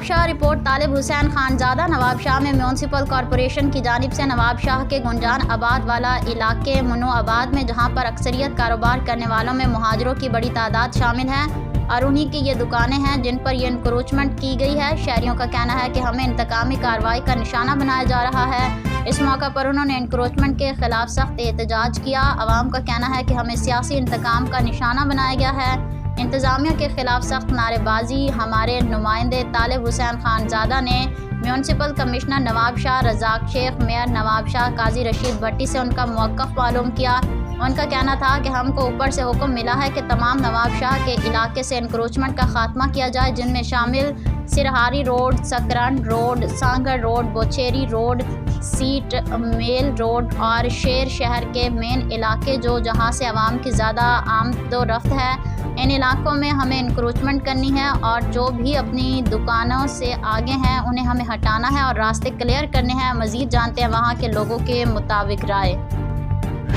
شاہ report طالب حسین خانزادہ نواب شاہ میں municipal corporation کی جانب سے نواب شاہ کے گنجان آباد والا علاقے منو آباد میں جہاں پر اکثریت کاروبار کرنے والوں میں مہاجروں کی بڑی تعداد شامل ہے اور انہی کی یہ دکانیں ہیں جن پر یہ انکروچمنٹ کی گئی ہے۔ شہریوں کا کہنا ہے کہ ہمیں انتقامی کارروائی کا نشانہ بنایا جا رہا ہے۔ اس موقع پر انہوں نے انکروچمنٹ کے خلاف سخت احتجاج کیا۔ عوام کا کہنا ہے کہ ہمیں سیاسی انتقام کا نشانہ بنایا گیا ہے۔ انتظامیہ کے خلاف سخت نعرے بازی۔ ہمارے نمائندے طالب حسین خانزادہ نے میونسپل کمشنر نواب شاہ رزاق شیخ، میئر نواب شاہ قاضی رشید بھٹی سے ان کا موقف معلوم کیا۔ ان کا کہنا تھا کہ ہم کو اوپر سے حکم ملا ہے کہ تمام نواب شاہ کے علاقے سے انکروچمنٹ کا خاتمہ کیا جائے، جن میں شامل Sarhari road, Sakrand road, Sanghar road, Bochheri road, سیٹ میل روڈ اور شیر شہر کے مین علاقے جہاں سے عوام کی زیادہ آمد و رفت ہے۔ ان علاقوں میں ہمیں انکروچمنٹ کرنی ہے اور جو بھی اپنی دکانوں سے آگے ہیں انہیں ہمیں ہٹانا ہے اور راستے کلیئر کرنے ہیں۔ مزید جانتے ہیں وہاں کے لوگوں کے مطابق رائے۔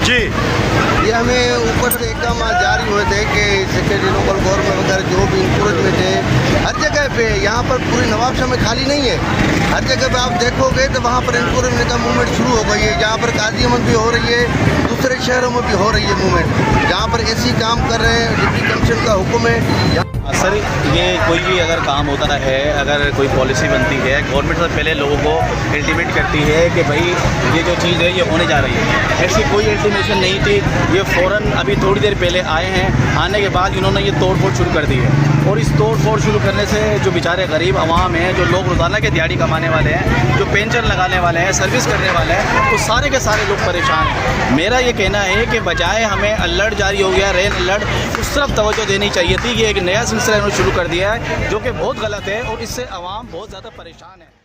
جی یہ ہمیں اوپر سے اقدامات جاری ہوئے تھے کہ سیکرٹری لوکل گورنمنٹ وغیرہ جو بھی انکروچمنٹ ہے ہر جگہ پہ، یہاں پر پوری نواب شاہ میں خالی نہیں ہے، ہر جگہ پہ آپ دیکھو گے تو وہاں پر انکروچمنٹ کا موومنٹ شروع ہو گئی ہے۔ جہاں پر قاضی احمد بھی ہو رہی ہے، دوسرے شہروں میں بھی ہو رہی ہے موومنٹ، جہاں پر ایسی کام کر رہے ہیں ڈپٹی کمشنر کا حکم ہے۔ سر یہ کوئی بھی اگر کام ہوتا ہے، اگر کوئی پالیسی بنتی ہے، گورنمنٹ سے پہلے لوگوں کو انٹیمیٹ کرتی ہے کہ بھائی یہ جو چیز ہے یہ ہونے جا رہی ہے۔ ایسی کوئی انٹیمیشن نہیں تھی، یہ فوراً ابھی تھوڑی دیر پہلے آئے ہیں، آنے کے بعد انہوں نے یہ توڑ پھوڑ شروع کر دی ہے۔ اور اس توڑ پھوڑ شروع کرنے سے جو بیچارے غریب عوام ہیں، جو لوگ روزانہ کے دیہڑی کمانے والے ہیں، جو پینشن لگانے والے ہیں، سروس کرنے والے ہیں، وہ سارے کے سارے لوگ پریشان ہیں۔ میرا یہ کہنا ہے کہ بجائے ہمیں الرٹ جاری ہو گیا، ریڈ الرٹ، اس طرف توجہ دینی چاہیے تھی۔ یہ ایک نیا سلسلہ انہوں نے شروع کر دیا ہے جو کہ بہت غلط ہے اور اس سے عوام بہت زیادہ پریشان ہے۔